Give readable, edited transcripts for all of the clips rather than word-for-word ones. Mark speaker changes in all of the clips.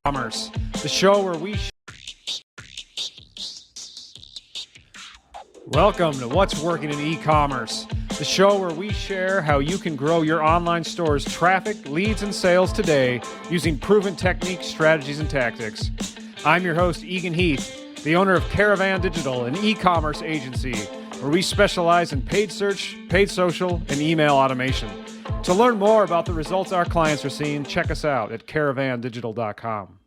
Speaker 1: Ecommerce, the show where we Welcome to What's Working in E-commerce, the show where we share how you can grow your online store's traffic, leads, and sales today using proven techniques, strategies, and tactics. I'm your host, Eagan Heath, the owner of Caravan Digital, an e-commerce agency where we specialize in paid search, paid social, and email automation. To learn more about the results our clients are seeing, check us out at caravandigital.com.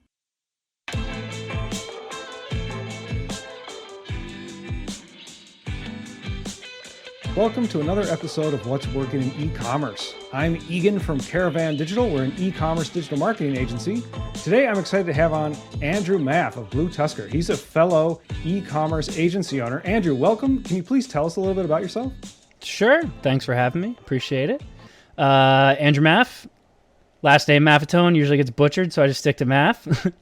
Speaker 1: Welcome to another episode of What's Working in E-commerce. I'm Eagan from Caravan Digital. We're an e-commerce digital marketing agency. Today, I'm excited to have on Andrew Maff of Bluetuskr. He's a fellow e-commerce agency owner. Andrew, welcome. Can you please tell us a little bit about yourself?
Speaker 2: Sure. Thanks for having me. Appreciate it. Andrew Maff. Last name Maffetone usually gets butchered, so I just stick to Maff.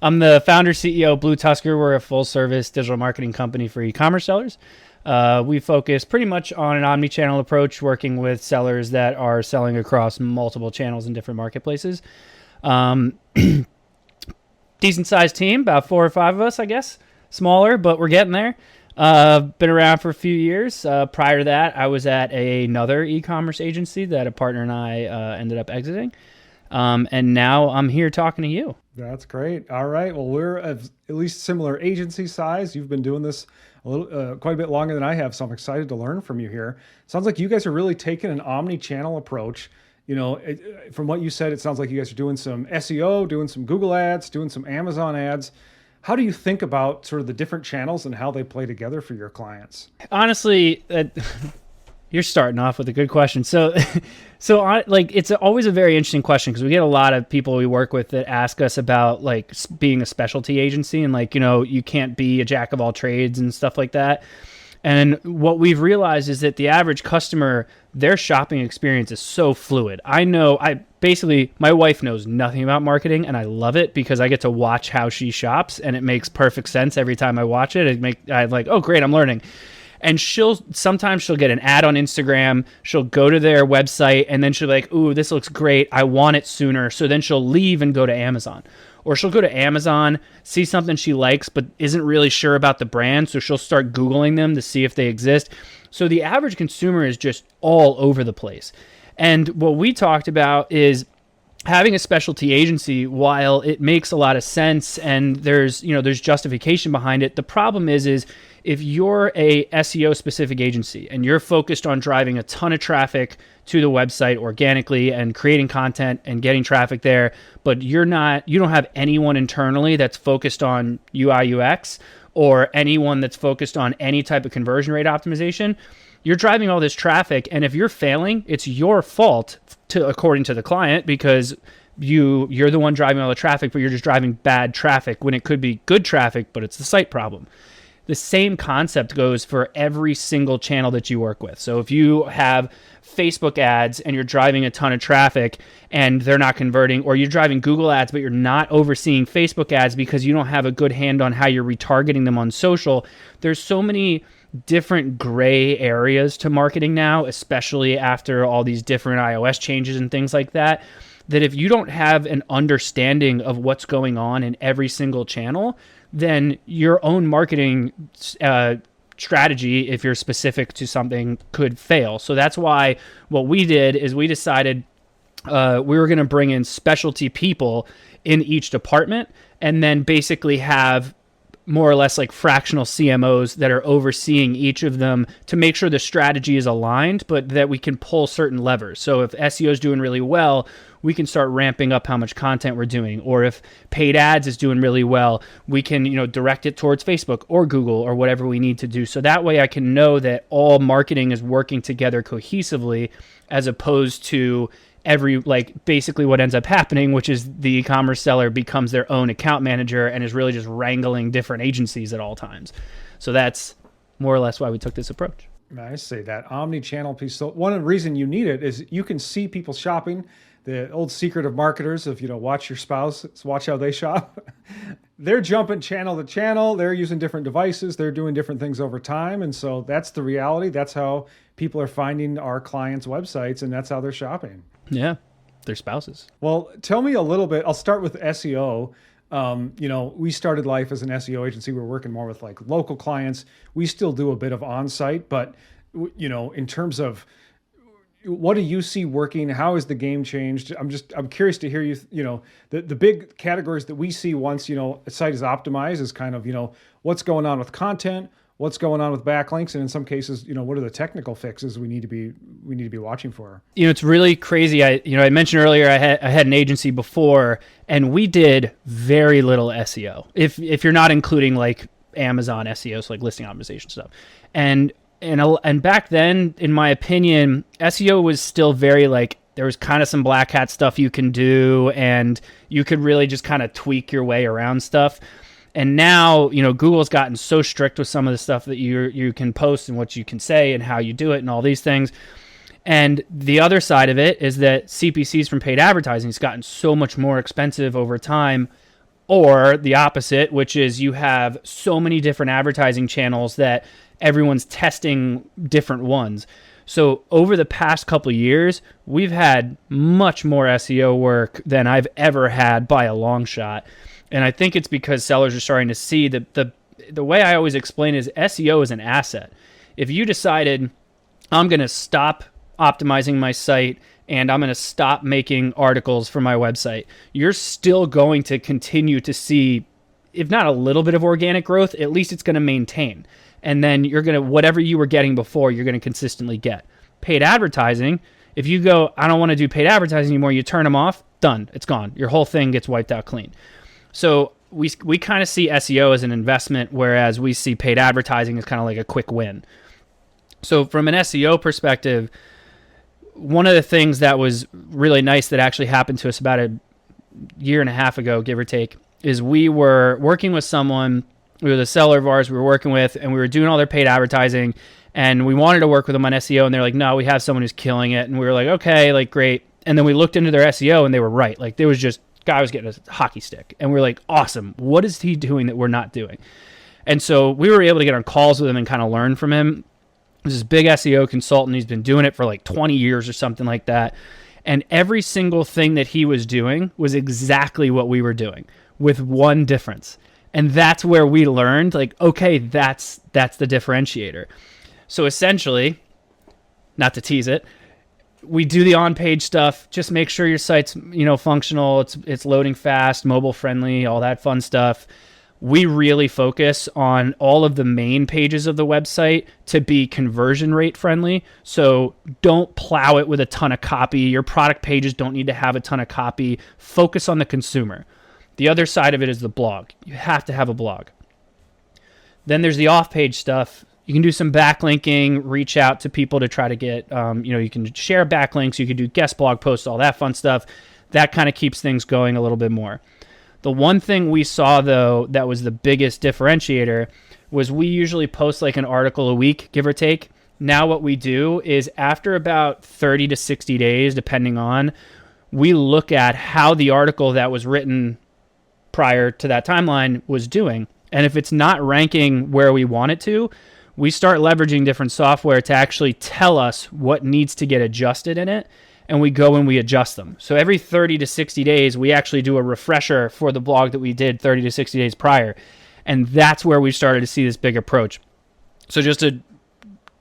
Speaker 2: I'm the founder, CEO of Bluetuskr. We're a full-service digital marketing company for e-commerce sellers. We focus pretty much on an omni-channel approach, working with sellers that are selling across multiple channels in different marketplaces. Decent sized team, about 4 or 5 of us, I guess. Smaller, but we're getting there. Been around for a few years. Prior to that, I was at another e-commerce agency that a partner and I ended up exiting. And now I'm here talking to you.
Speaker 1: That's great. All right. Well, we're at least similar agency size. You've been doing this quite a bit longer than I have, so I'm excited to learn from you here. Sounds like you guys are really taking an omni-channel approach. You know, from what you said, it sounds like you guys are doing some SEO, doing some Google ads, doing some Amazon ads. How do you think about sort of the different channels and how they play together for your clients?
Speaker 2: Honestly, you're starting off with a good question. So it's always a very interesting question because we get a lot of people we work with that ask us about like being a specialty agency and like, you know, you can't be a jack of all trades and stuff like that. And what we've realized is that the average customer, their shopping experience is so fluid. My wife knows nothing about marketing and I love it because I get to watch how she shops and it makes perfect sense every time I watch it. I'm like, oh great, I'm learning. And sometimes she'll get an ad on Instagram, she'll go to their website, and then she'll be like, ooh, this looks great, I want it sooner. So then she'll leave and go to Amazon. Or she'll go to Amazon, see something she likes, but isn't really sure about the brand, so she'll start Googling them to see if they exist. So the average consumer is just all over the place. And what we talked about is having a specialty agency, while it makes a lot of sense and there's justification behind it, the problem is if you're a SEO specific agency and you're focused on driving a ton of traffic to the website organically and creating content and getting traffic there, but you don't have anyone internally that's focused on UI UX or anyone that's focused on any type of conversion rate optimization, you're driving all this traffic. And if you're failing, it's your fault according to the client, because you're the one driving all the traffic, but you're just driving bad traffic when it could be good traffic, but it's the site problem. The same concept goes for every single channel that you work with. So if you have Facebook ads and you're driving a ton of traffic and they're not converting, or you're driving Google ads, but you're not overseeing Facebook ads because you don't have a good hand on how you're retargeting them on social, there's so many different gray areas to marketing now, especially after all these different iOS changes and things like that, that if you don't have an understanding of what's going on in every single channel, then your own marketing strategy, if you're specific to something, could fail. So that's why what we did is we decided we were going to bring in specialty people in each department and then basically have more or less like fractional CMOs that are overseeing each of them to make sure the strategy is aligned, but that we can pull certain levers. So if SEO is doing really well, we can start ramping up how much content we're doing. Or if paid ads is doing really well, we can, direct it towards Facebook or Google or whatever we need to do. So that way I can know that all marketing is working together cohesively, as opposed to basically what ends up happening, which is the e-commerce seller becomes their own account manager and is really just wrangling different agencies at all times. So that's more or less why we took this approach.
Speaker 1: I see that omni-channel piece. So one of the reasons you need it is you can see people shopping. The old secret of marketers, if watch your spouse, watch how they shop. They're jumping channel to channel. They're using different devices. They're doing different things over time. And so that's the reality. That's how people are finding our clients' websites, and that's how they're shopping.
Speaker 2: Yeah. their spouses.
Speaker 1: Well, tell me a little bit. I'll start with SEO. We started life as an SEO agency. We're working more with like local clients. We still do a bit of on-site, but in terms of what do you see working? How has the game changed? I'm curious to hear the big categories that we see once, a site is optimized is kind of, what's going on with content, what's going on with backlinks, and in some cases, what are the technical fixes we need to be watching for?
Speaker 2: It's really crazy. I mentioned earlier I had an agency before, and we did very little SEO. If you're not including like Amazon SEO, so like listing optimization stuff, and back then, in my opinion, SEO was still very like, there was kind of some black hat stuff you can do, and you could really just kind of tweak your way around stuff. And now, Google's gotten so strict with some of the stuff that you can post and what you can say and how you do it and all these things. And the other side of it is that CPCs from paid advertising has gotten so much more expensive over time, or the opposite, which is you have so many different advertising channels that everyone's testing different ones. So over the past couple of years, we've had much more SEO work than I've ever had by a long shot. And I think it's because sellers are starting to see that the way I always explain is SEO is an asset. If you decided, I'm going to stop optimizing my site and I'm going to stop making articles for my website, you're still going to continue to see, if not a little bit of organic growth, at least it's going to maintain. And then you're going to, whatever you were getting before, you're going to consistently get. Paid advertising, if you go, I don't want to do paid advertising anymore, you turn them off, done, it's gone. Your whole thing gets wiped out clean. So we kind of see SEO as an investment, whereas we see paid advertising as kind of like a quick win. So from an SEO perspective, one of the things that was really nice that actually happened to us about a year and a half ago, give or take, is we were working with someone, we were the seller of ours we were working with, and we were doing all their paid advertising, and we wanted to work with them on SEO, and they're like, no, we have someone who's killing it. And we were like, okay, like great. And then we looked into their SEO and they were right. Like there was just, guy was getting a hockey stick. And we were like, awesome. What is he doing that we're not doing? And so we were able to get on calls with him and kind of learn from him. He's this big SEO consultant. He's been doing it for like 20 years or something like that. And every single thing that he was doing was exactly what we were doing, with one difference. And that's where we learned, like, okay, that's the differentiator. So essentially, not to tease it, we do the on-page stuff. Just make sure your site's, functional. It's loading fast, mobile friendly, all that fun stuff. We really focus on all of the main pages of the website to be conversion rate friendly. So don't plow it with a ton of copy. Your product pages don't need to have a ton of copy. Focus on the consumer. The other side of it is the blog. You have to have a blog. Then there's the off-page stuff. You can do some backlinking, reach out to people to try to get, you can share backlinks. You can do guest blog posts, all that fun stuff. That kind of keeps things going a little bit more. The one thing we saw, though, that was the biggest differentiator was we usually post like an article a week, give or take. Now what we do is after about 30 to 60 days, depending on, we look at how the article that was written prior to that timeline was doing. And if it's not ranking where we want it to, we start leveraging different software to actually tell us what needs to get adjusted in it, and we go and we adjust them. So every 30 to 60 days, we actually do a refresher for the blog that we did 30 to 60 days prior, and that's where we started to see this big approach. So just to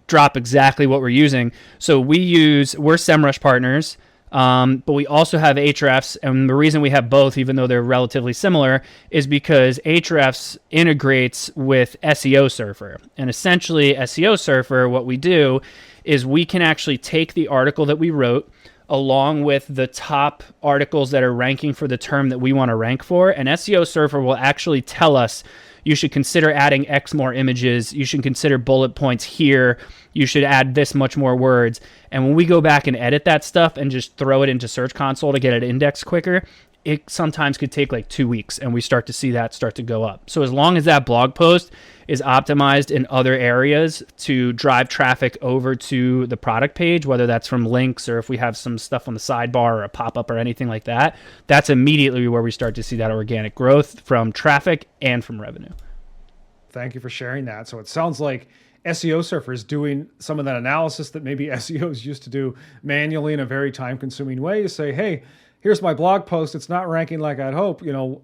Speaker 2: drop exactly what we're using, so we're SEMrush partners, but we also have Ahrefs, and the reason we have both, even though they're relatively similar, is because Ahrefs integrates with SEO Surfer. And essentially, SEO Surfer, what we do is we can actually take the article that we wrote along with the top articles that are ranking for the term that we want to rank for, and SEO Surfer will actually tell us, you should consider adding X more images, you should consider bullet points here, you should add this much more words. And when we go back and edit that stuff and just throw it into Search Console to get it indexed quicker, it sometimes could take like 2 weeks, and we start to see that start to go up. So as long as that blog post is optimized in other areas to drive traffic over to the product page, whether that's from links or if we have some stuff on the sidebar or a pop-up or anything like that, that's immediately where we start to see that organic growth from traffic and from revenue.
Speaker 1: Thank you for sharing that. So it sounds like SEO Surfer is doing some of that analysis that maybe SEOs used to do manually in a very time-consuming way. You say, hey, here's my blog post. It's not ranking like I'd hope.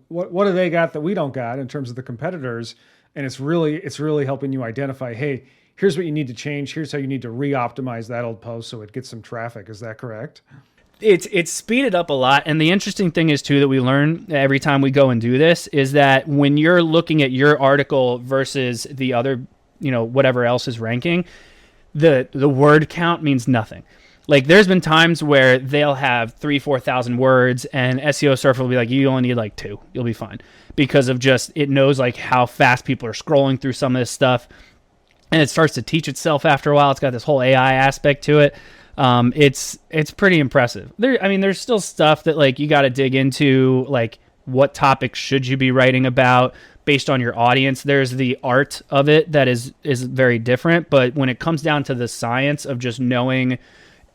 Speaker 1: What do they got that we don't got in terms of the competitors? And it's really helping you identify, hey, here's what you need to change. Here's how you need to re-optimize that old post so it gets some traffic. Is that correct?
Speaker 2: It's speeded up a lot. And the interesting thing is too, that we learn every time we go and do this, is that when you're looking at your article versus the other, whatever else is ranking, the word count means nothing. Like there's been times where they'll have 3,000-4,000 words and SEO Surfer will be like, you only need like 2, you'll be fine, because of just, it knows like how fast people are scrolling through some of this stuff, and it starts to teach itself after a while. It's got this whole AI aspect to it. It's pretty impressive. There's still stuff that like you got to dig into, like what topics should you be writing about based on your audience. There's the art of it that is very different, but when it comes down to the science of just knowing,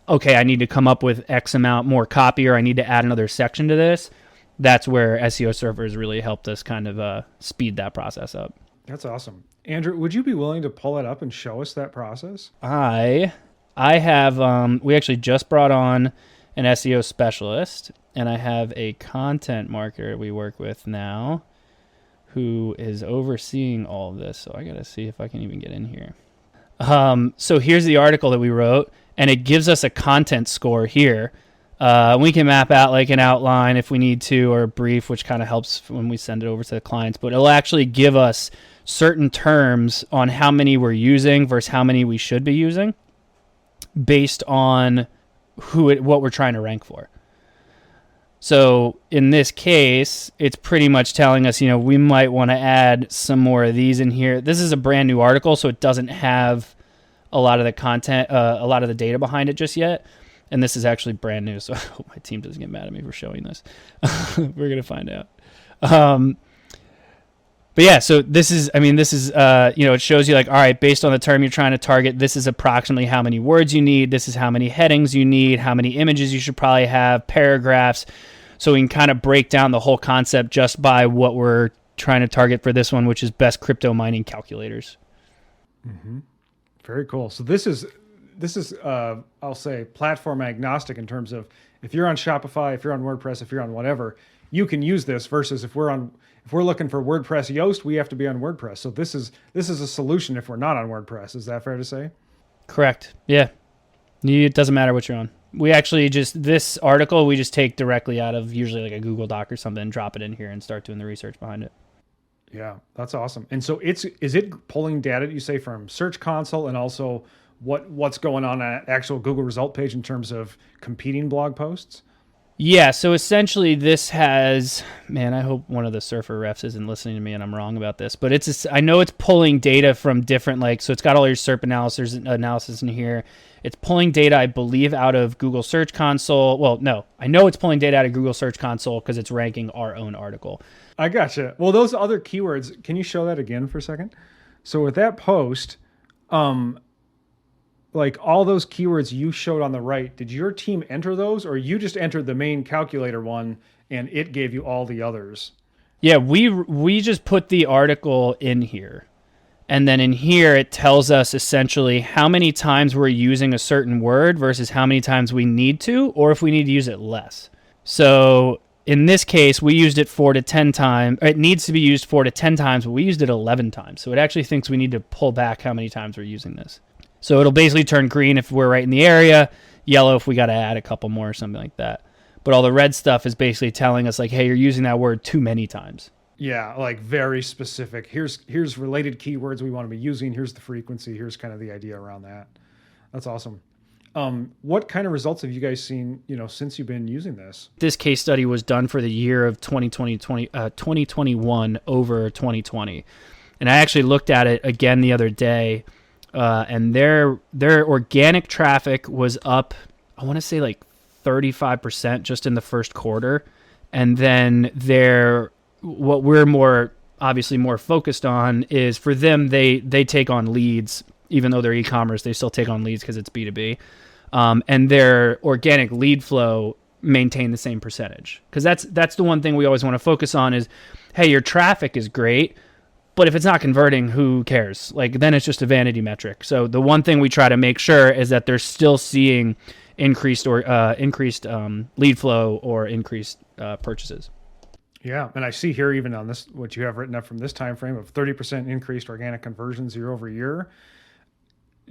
Speaker 2: okay, I need to come up with X amount more copy, or I need to add another section to this, that's where SEO Surfer has really helped us kind of speed that process up.
Speaker 1: That's awesome. Andrew, would you be willing to pull it up and show us that process?
Speaker 2: I have, we actually just brought on an SEO specialist, and I have a content marketer we work with now who is overseeing all of this. So I got to see if I can even get in here. So here's the article that we wrote, and it gives us a content score here. We can map out like an outline if we need to, or a brief, which kind of helps when we send it over to the clients, but it'll actually give us certain terms on how many we're using versus how many we should be using based on what we're trying to rank for. So in this case, it's pretty much telling us, we might want to add some more of these in here. This is a brand new article, so it doesn't have a lot of the content, a lot of the data behind it just yet. And this is actually brand new, so I hope my team doesn't get mad at me for showing this. We're going to find out. But yeah, so this is, it shows you like, all right, based on the term you're trying to target, this is approximately how many words you need. This is how many headings you need, how many images you should probably have, paragraphs. So we can kind of break down the whole concept just by what we're trying to target for this one, which is best crypto mining calculators.
Speaker 1: Mm-hmm. Very cool. So this is I'll say platform agnostic in terms of if you're on Shopify, if you're on WordPress, if you're on whatever, you can use this versus if we're looking for WordPress Yoast, we have to be on WordPress. So this is a solution if we're not on WordPress. Is that fair to say?
Speaker 2: Correct. Yeah. It doesn't matter what you're on. We actually this article, we just take directly out of usually like a Google Doc or something, drop it in here and start doing the research behind it.
Speaker 1: Yeah, that's awesome. And so is it pulling data, you say, from Search Console and also what's going on at actual Google result page in terms of competing blog posts?
Speaker 2: Yeah, so essentially this has, I hope one of the Surfer refs isn't listening to me and I'm wrong about this, but I know it's pulling data from different, so it's got all your SERP analysis in here. It's pulling data, I believe, out of Google Search Console. Well, no, I know it's pulling data out of Google Search Console because it's ranking our own article.
Speaker 1: I gotcha. Well, those other keywords, can you show that again for a second? So with that post, like all those keywords you showed on the right, did your team enter those, or you just entered the main calculator one and it gave you all the others?
Speaker 2: Yeah, we just put the article in here. And then in here, it tells us essentially how many times we're using a certain word versus how many times we need to, or if we need to use it less. So in this case, we used it 4 to 10 times. It needs to be used 4 to 10 times, but we used it 11 times. So it actually thinks we need to pull back how many times we're using this. So it'll basically turn green if we're right in the area, yellow if we got to add a couple more or something like that. But all the red stuff is basically telling us like, hey, you're using that word too many times.
Speaker 1: Yeah, like very specific. Here's related keywords we want to be using. Here's the frequency. Here's kind of the idea around that. That's awesome. What kind of results have you guys seen, since you've been using this?
Speaker 2: This case study was done for the year of 2021 over 2020. And I actually looked at it again the other day, and their organic traffic was up, I want to say like 35% just in the first quarter. And then what we're obviously more focused on is for them, they take on leads. Even though they're e-commerce, they still take on leads because it's B2B. And their organic lead flow maintain the same percentage. Because that's the one thing we always want to focus on is, hey, your traffic is great, But if it's not converting, who cares? Like, then it's just a vanity metric. So the one thing we try to make sure is that they're still seeing increased lead flow or increased purchases.
Speaker 1: Yeah, and I see here even on this, what you have written up from this time frame of 30% increased organic conversions year over year.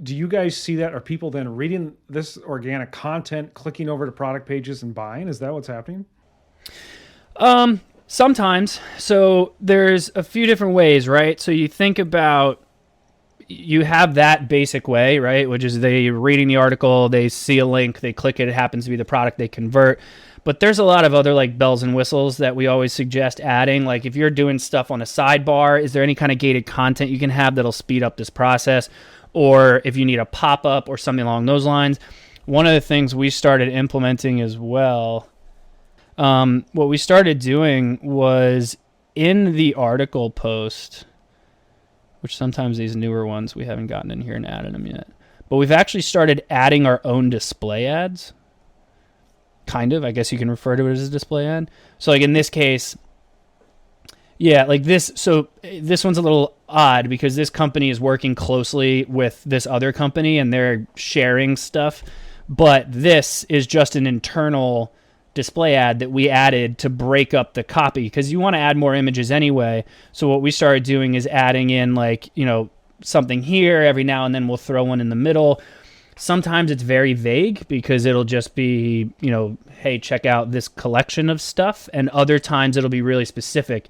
Speaker 1: Do you guys see that? Are people then reading this organic content, clicking over to product pages and buying? Is that what's happening?
Speaker 2: Sometimes. So there's a few different ways, right? So you think about, you have that basic way, right? Which is they reading the article, they see a link, they click it, it happens to be the product, they convert. But there's a lot of other like bells and whistles that we always suggest adding. Like if you're doing stuff on a sidebar, is there any kind of gated content you can have that'll speed up this process? Or if you need a pop-up or something along those lines. One of the things we started implementing as well, what we started doing was in the article post, which sometimes these newer ones we haven't gotten in here and added them yet, but we've actually started adding our own display ads. Kind of, I guess you can refer to it as a display ad. So like in this case, yeah, like this. So this one's a little odd because this company is working closely with this other company and they're sharing stuff. But this is just an internal display ad that we added to break up the copy because you want to add more images anyway. So what we started doing is adding in like, something here every now and then we'll throw one in the middle. Sometimes it's very vague because it'll just be, hey, check out this collection of stuff. And other times it'll be really specific.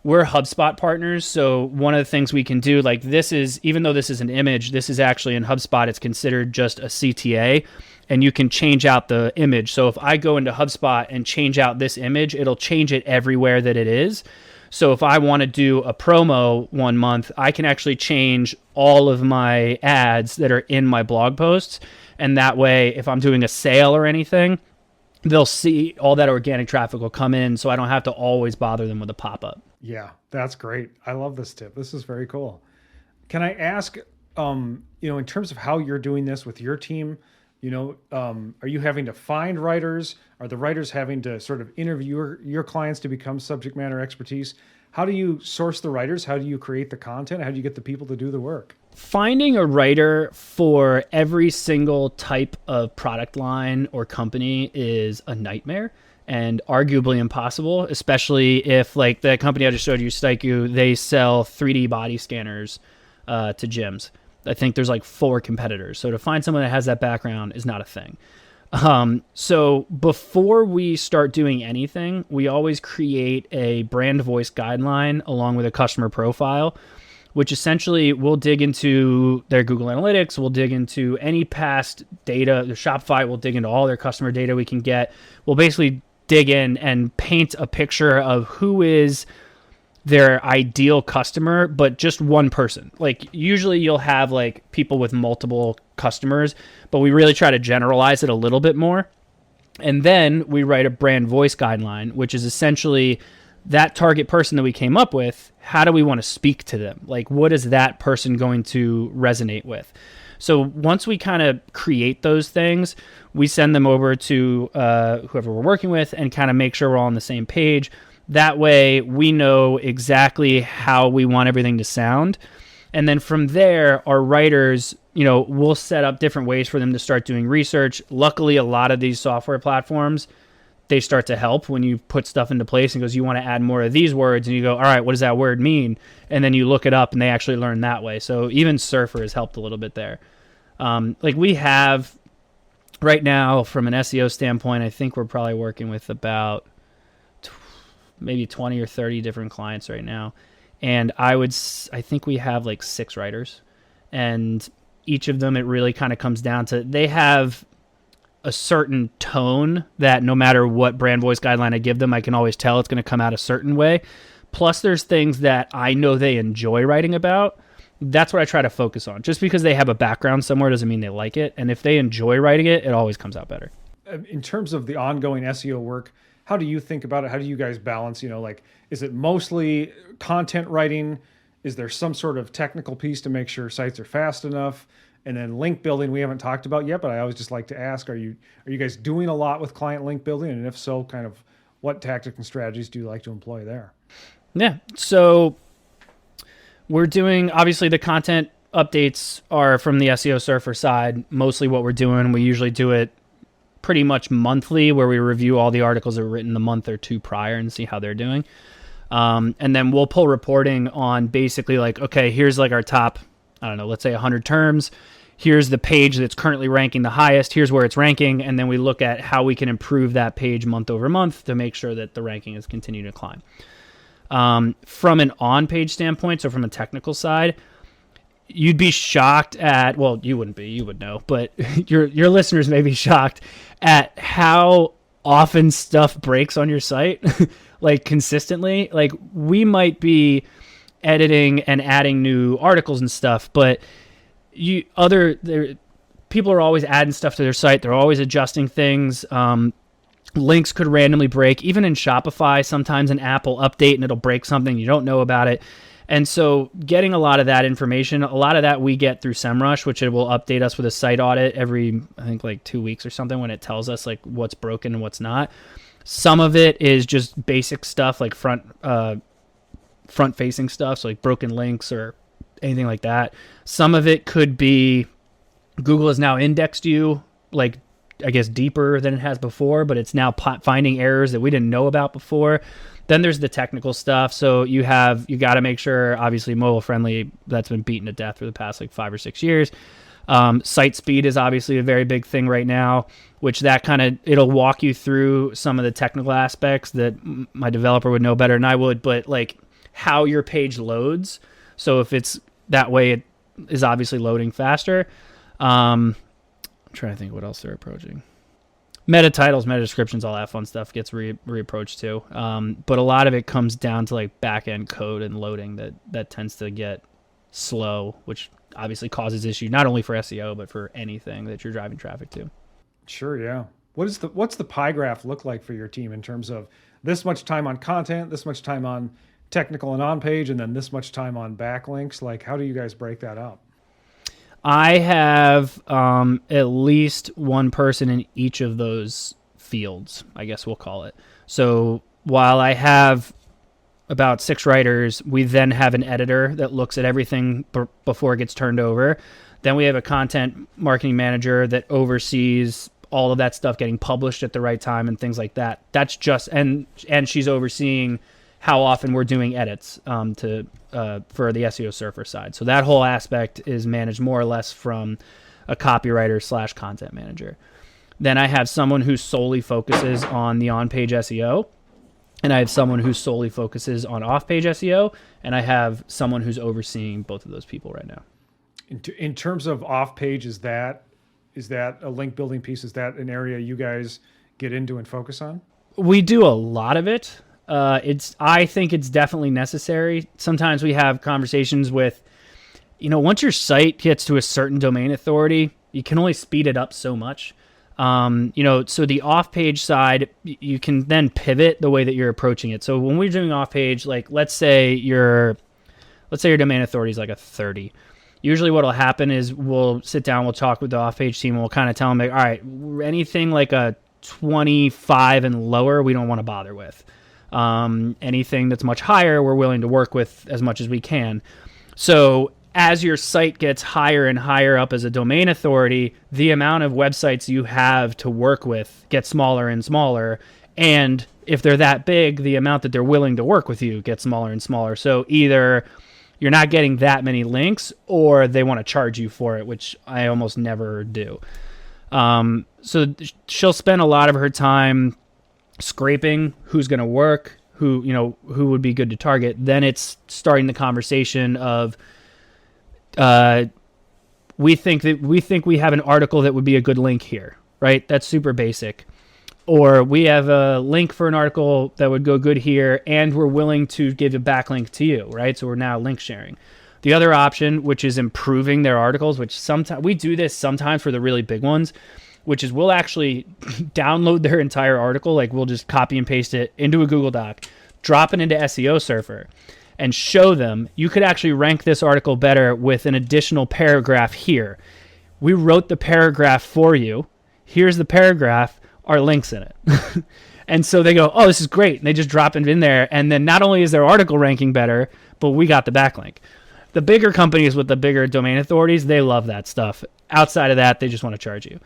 Speaker 2: We're HubSpot partners, so one of the things we can do, like this is, even though this is an image, this is actually in HubSpot, it's considered just a CTA, and you can change out the image. So if I go into HubSpot and change out this image, it'll change it everywhere that it is. So if I want to do a promo 1 month, I can actually change all of my ads that are in my blog posts, and that way, if I'm doing a sale or anything, they'll see all that organic traffic will come in, so I don't have to always bother them with a pop-up.
Speaker 1: Yeah, that's great. I love this tip. This is very cool. Can I ask, in terms of how you're doing this with your team, are you having to find writers? Are the writers having to sort of interview your clients to become subject matter expertise? How do you source the writers? How do you create the content? How do you get the people to do the work?
Speaker 2: Finding a writer for every single type of product line or company is a nightmare and arguably impossible, especially if like the company I just showed you, Staiku, they sell 3D body scanners to gyms. I think there's like 4 competitors. So to find someone that has that background is not a thing. So before we start doing anything, we always create a brand voice guideline along with a customer profile, which essentially we'll dig into their Google Analytics, we'll dig into any past data, the Shopify, we'll dig into all their customer data we can get. We'll basically dig in and paint a picture of who is their ideal customer, but just one person. Like usually you'll have like people with multiple customers, but we really try to generalize it a little bit more. And then we write a brand voice guideline, which is essentially that target person that we came up with. How do we want to speak to them? Like what is that person going to resonate with? So once we kind of create those things, we send them over to whoever we're working with and kind of make sure we're all on the same page. That way we know exactly how we want everything to sound. And then from there, our writers, we'll set up different ways for them to start doing research. Luckily, a lot of these software platforms, they start to help when you put stuff into place and goes, you want to add more of these words, and you go, all right, what does that word mean? And then you look it up and they actually learn that way. So even Surfer has helped a little bit there. Like we have right now from an SEO standpoint, I think we're probably working with about maybe 20 or 30 different clients right now. And I think we have like 6 writers, and each of them, it really kind of comes down to, they have a certain tone that no matter what brand voice guideline I give them, I can always tell it's going to come out a certain way. Plus there's things that I know they enjoy writing about. That's what I try to focus on. Just because they have a background somewhere doesn't mean they like it. And if they enjoy writing it, it always comes out better.
Speaker 1: In terms of the ongoing SEO work, how do you think about it? How do you guys balance, is it mostly content writing? Is there some sort of technical piece to make sure sites are fast enough? And then link building, we haven't talked about yet, but I always just like to ask, are you guys doing a lot with client link building? And if so, kind of what tactics and strategies do you like to employ there?
Speaker 2: Yeah. So We're doing, obviously the content updates are from the SEO Surfer side. Mostly what we're doing, we usually do it pretty much monthly, where we review all the articles that were written the month or two prior and see how they're doing. And then we'll pull reporting on basically like, okay, here's like our top, I don't know, let's say 100 terms. Here's the page that's currently ranking the highest. Here's where it's ranking. And then we look at how we can improve that page month over month to make sure that the ranking is continuing to climb. From an on-page standpoint, so from a technical side, you'd be shocked at, well, you wouldn't be, you would know, but your listeners may be shocked at how often stuff breaks on your site, like consistently. Like we might be editing and adding new articles and stuff, but people are always adding stuff to their site. They're always adjusting things. Links could randomly break. Even in Shopify, sometimes an app will update and it'll break something. You don't know about it. And so getting a lot of that information, a lot of that we get through SEMrush, which it will update us with a site audit every, I think like 2 weeks or something, when it tells us like what's broken and what's not. Some of it is just basic stuff like front-facing stuff, so like broken links or anything like that. Some of it could be Google has now indexed you, like I guess deeper than it has before, but it's now finding errors that we didn't know about before. Then there's the technical stuff. So you got to make sure, obviously mobile friendly, that's been beaten to death for the past like 5 or 6 years. Site speed is obviously a very big thing right now, which it'll walk you through some of the technical aspects that my developer would know better than I would, but like how your page loads. So if it's that way, it is obviously loading faster. I'm trying to think what else they're approaching. Meta titles, meta descriptions, all that fun stuff gets reapproached too. But a lot of it comes down to like back-end code and loading that tends to get slow, which obviously causes issue not only for SEO, but for anything that you're driving traffic to.
Speaker 1: Sure, yeah. What's the pie graph look like for your team in terms of this much time on content, this much time on technical and on-page, and then this much time on backlinks? Like, how do you guys break that up?
Speaker 2: I have at least one person in each of those fields, I guess we'll call it. So while I have about 6 writers, we then have an editor that looks at everything before it gets turned over. Then we have a content marketing manager that oversees all of that stuff getting published at the right time and things like that. That's just, and she's overseeing how often we're doing edits for the SEO Surfer side. So that whole aspect is managed more or less from a copywriter / content manager. Then I have someone who solely focuses on the on-page SEO, and I have someone who solely focuses on off-page SEO, and I have someone who's overseeing both of those people right now.
Speaker 1: In terms of off-page, is that a link building piece? Is that an area you guys get into and focus on?
Speaker 2: We do a lot of it. I think it's definitely necessary. Sometimes we have conversations with, once your site gets to a certain domain authority, you can only speed it up so much. So the off-page side, you can then pivot the way that you're approaching it. So when we're doing off-page, like let's say your domain authority is like a 30. Usually what will happen is we'll sit down, we'll talk with the off-page team, and we'll kind of tell them, like, all right, anything like a 25 and lower, we don't want to bother with. Anything that's much higher, we're willing to work with as much as we can. So as your site gets higher and higher up as a domain authority, the amount of websites you have to work with gets smaller and smaller. And if they're that big, the amount that they're willing to work with you gets smaller and smaller. So either you're not getting that many links or they want to charge you for it, which I almost never do. So she'll spend a lot of her time scraping who's going to work, who would be good to target. Then it's starting the conversation of, we think we have an article that would be a good link here, right? That's super basic. Or we have a link for an article that would go good here, and we're willing to give a backlink to you, right? So we're now link sharing. The other option, which is improving their articles, which sometimes we do this sometimes for the really big ones, which is we'll actually download their entire article. Like we'll just copy and paste it into a Google Doc, drop it into SEO Surfer, and show them you could actually rank this article better with an additional paragraph here. We wrote the paragraph for you. Here's the paragraph, our links in it. And so they go, oh, this is great. And they just drop it in there. And then not only is their article ranking better, but we got the backlink. The bigger companies with the bigger domain authorities, they love that stuff. Outside of that, they just want to charge you.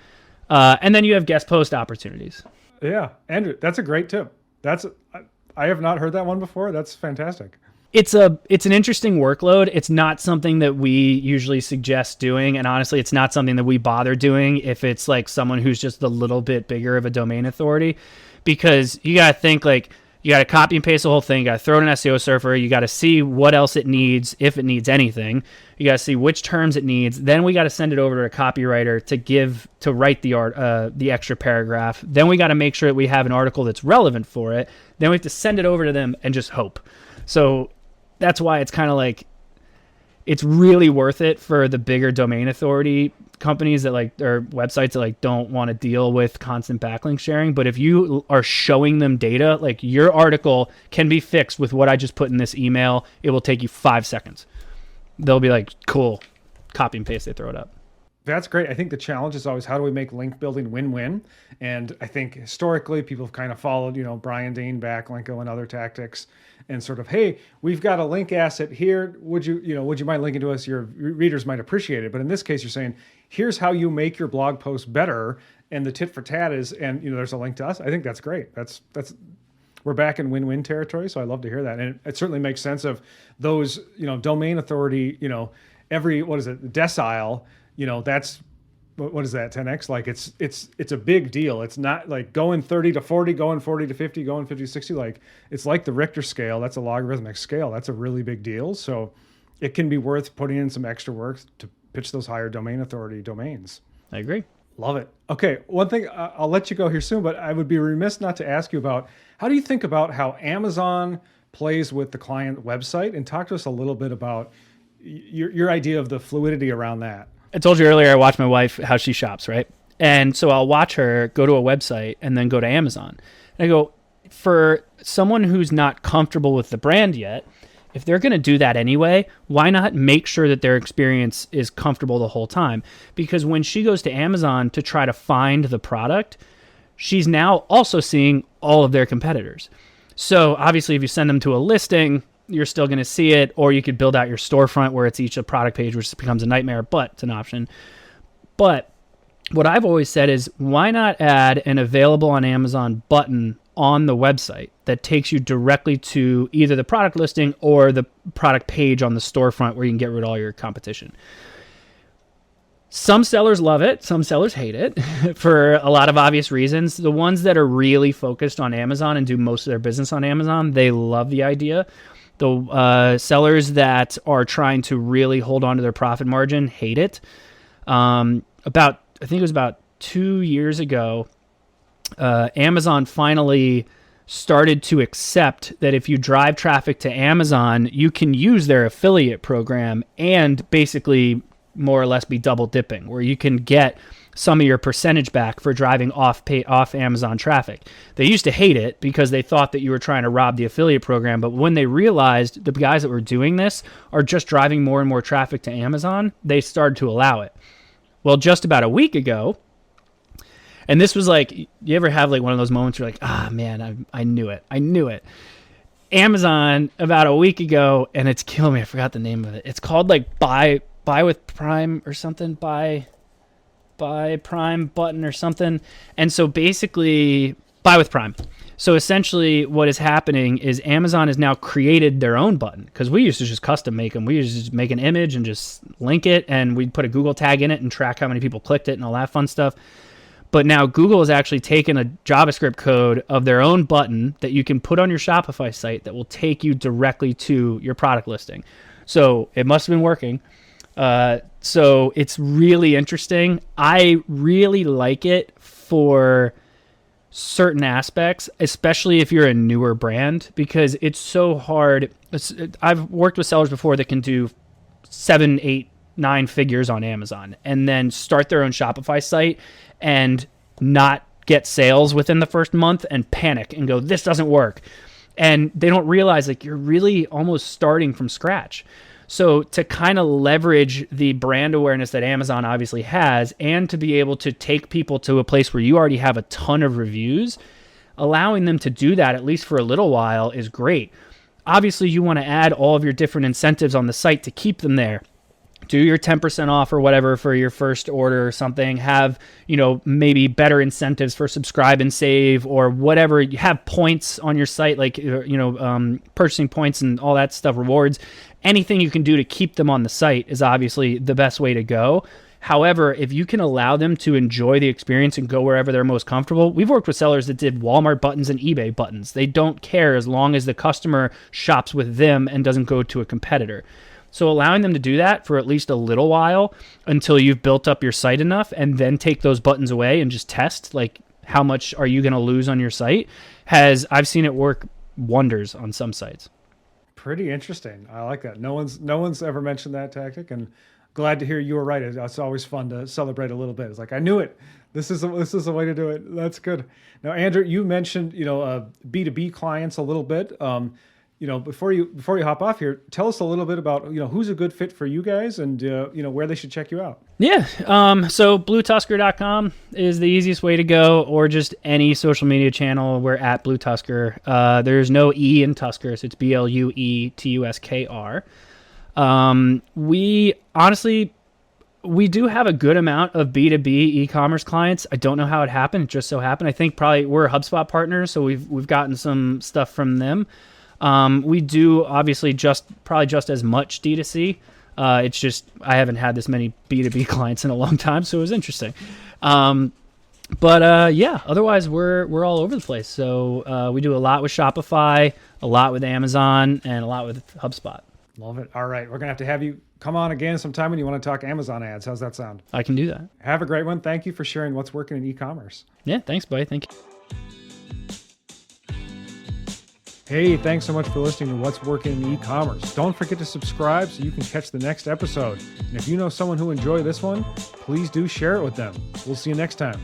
Speaker 2: And then you have guest post opportunities.
Speaker 1: Yeah, Andrew, that's a great tip. I have not heard that one before. That's fantastic.
Speaker 2: It's an interesting workload. It's not something that we usually suggest doing, and honestly, it's not something that we bother doing if it's like someone who's just a little bit bigger of a domain authority, because you got to think like you got to copy and paste the whole thing. You got to throw it in SEO Surfer. You got to see what else it needs, if it needs anything. You got to see which terms it needs. Then we got to send it over to a copywriter to write the extra paragraph. Then we got to make sure that we have an article that's relevant for it. Then we have to send it over to them and just hope. So that's why it's kind of like it's really worth it for the bigger domain authority companies that like, or websites that like don't want to deal with constant backlink sharing. But if you are showing them data, like your article can be fixed with what I just put in this email, it will take you 5 seconds. They'll be like, cool, copy and paste, they throw it up.
Speaker 1: That's great. I think the challenge is always how do we make link building win-win? And I think historically people have kind of followed, Brian Dean, Backlinko, and other tactics, and sort of, hey, we've got a link asset here. Would you mind linking to us? Your readers might appreciate it. But in this case, you're saying, here's how you make your blog post better, and the tit for tat is, and there's a link to us. I think that's great. That's we're back in win-win territory. So I love to hear that, and it certainly makes sense of those, domain authority, every decile. That's, what is that, 10x? Like it's a big deal. It's not like going 30 to 40, going 40 to 50, going 50 to 60. Like it's like the Richter scale. That's a logarithmic scale. That's a really big deal. So it can be worth putting in some extra work to pitch those higher domain authority domains.
Speaker 2: I agree.
Speaker 1: Love it. Okay. One thing, I'll let you go here soon, but I would be remiss not to ask you about, how do you think about how Amazon plays with the client website, and talk to us a little bit about your idea of the fluidity around that.
Speaker 2: I told you earlier, I watch my wife, how she shops, right? And so I'll watch her go to a website and then go to Amazon. And I go, for someone who's not comfortable with the brand yet, if they're going to do that anyway, why not make sure that their experience is comfortable the whole time? Because when she goes to Amazon to try to find the product, she's now also seeing all of their competitors. So obviously, if you send them to a listing, you're still going to see it, or you could build out your storefront where it's each a product page, which becomes a nightmare, but it's an option. But what I've always said is, why not add an available on Amazon button on the website that takes you directly to either the product listing or the product page on the storefront where you can get rid of all your competition? Some sellers love it. Some sellers hate it for a lot of obvious reasons. The ones that are really focused on Amazon and do most of their business on Amazon, they love the idea. The sellers that are trying to really hold on to their profit margin hate it. I think it was about 2 years ago, Amazon finally started to accept that if you drive traffic to Amazon, you can use their affiliate program and basically more or less be double dipping, where you can get some of your percentage back for driving off Amazon traffic. They used to hate it because they thought that you were trying to rob the affiliate program, but when they realized the guys that were doing this are just driving more and more traffic to Amazon, they started to allow it. Well, just about a week ago, and this was like, you ever have like one of those moments where you're like, man, I knew it. Amazon about a week ago, and it's killing me, I forgot the name of it. It's called like buy with Prime or something, buy Prime button or something. And so basically, buy with Prime. So essentially what is happening is Amazon has now created their own button, because we used to just custom make them. We used to just make an image and just link it, and we'd put a Google tag in it and track how many people clicked it and all that fun stuff. But now Google has actually taken a JavaScript code of their own button that you can put on your Shopify site that will take you directly to your product listing. So it must have been working. So it's really interesting. I really like it for certain aspects, especially if you're a newer brand, because it's so hard. I've worked with sellers before that can do 7, 8, 9 figures on Amazon and then start their own Shopify site and not get sales within the first month and panic and go, this doesn't work. And they don't realize like you're really almost starting from scratch. So to kind of leverage the brand awareness that Amazon obviously has, and to be able to take people to a place where you already have a ton of reviews, allowing them to do that at least for a little while is great. Obviously, you want to add all of your different incentives on the site to keep them there. Do your 10% off or whatever for your first order or something. Have, maybe better incentives for subscribe and save or whatever. You have points on your site, like, purchasing points and all that stuff, rewards. Anything you can do to keep them on the site is obviously the best way to go. However, if you can allow them to enjoy the experience and go wherever they're most comfortable, we've worked with sellers that did Walmart buttons and eBay buttons. They don't care as long as the customer shops with them and doesn't go to a competitor. So allowing them to do that for at least a little while until you've built up your site enough and then take those buttons away and just test, like, how much are you going to lose on your site, I've seen it work wonders on some sites.
Speaker 1: Pretty interesting. I like that. No one's ever mentioned that tactic, and glad to hear you were right. It's always fun to celebrate a little bit. It's like, I knew it. This is a way to do it. That's good. Now, Andrew, you mentioned B2B clients a little bit. Before you hop off here, tell us a little bit about who's a good fit for you guys and where they should check you out.
Speaker 2: Yeah. So Bluetuskr.com is the easiest way to go, or just any social media channel. We're at Bluetuskr. There's no E in Tusker, so it's BLUETUSKR. We do have a good amount of B2B e-commerce clients. I don't know how it happened. It just so happened. I think probably we're HubSpot partners, so we've gotten some stuff from them. We do obviously probably just as much D2C. It's just I haven't had this many B2B clients in a long time, so it was interesting. Otherwise we're all over the place. So we do a lot with Shopify, a lot with Amazon, and a lot with HubSpot.
Speaker 1: Love it. All right, we're gonna have to have you come on again sometime when you want to talk Amazon ads. How's that sound?
Speaker 2: I can do that.
Speaker 1: Have a great one. Thank you for sharing what's working in e-commerce.
Speaker 2: Yeah, thanks, buddy. Thank you.
Speaker 1: Hey, thanks so much for listening to What's Working in E-commerce. Don't forget to subscribe so you can catch the next episode. And if you know someone who enjoyed this one, please do share it with them. We'll see you next time.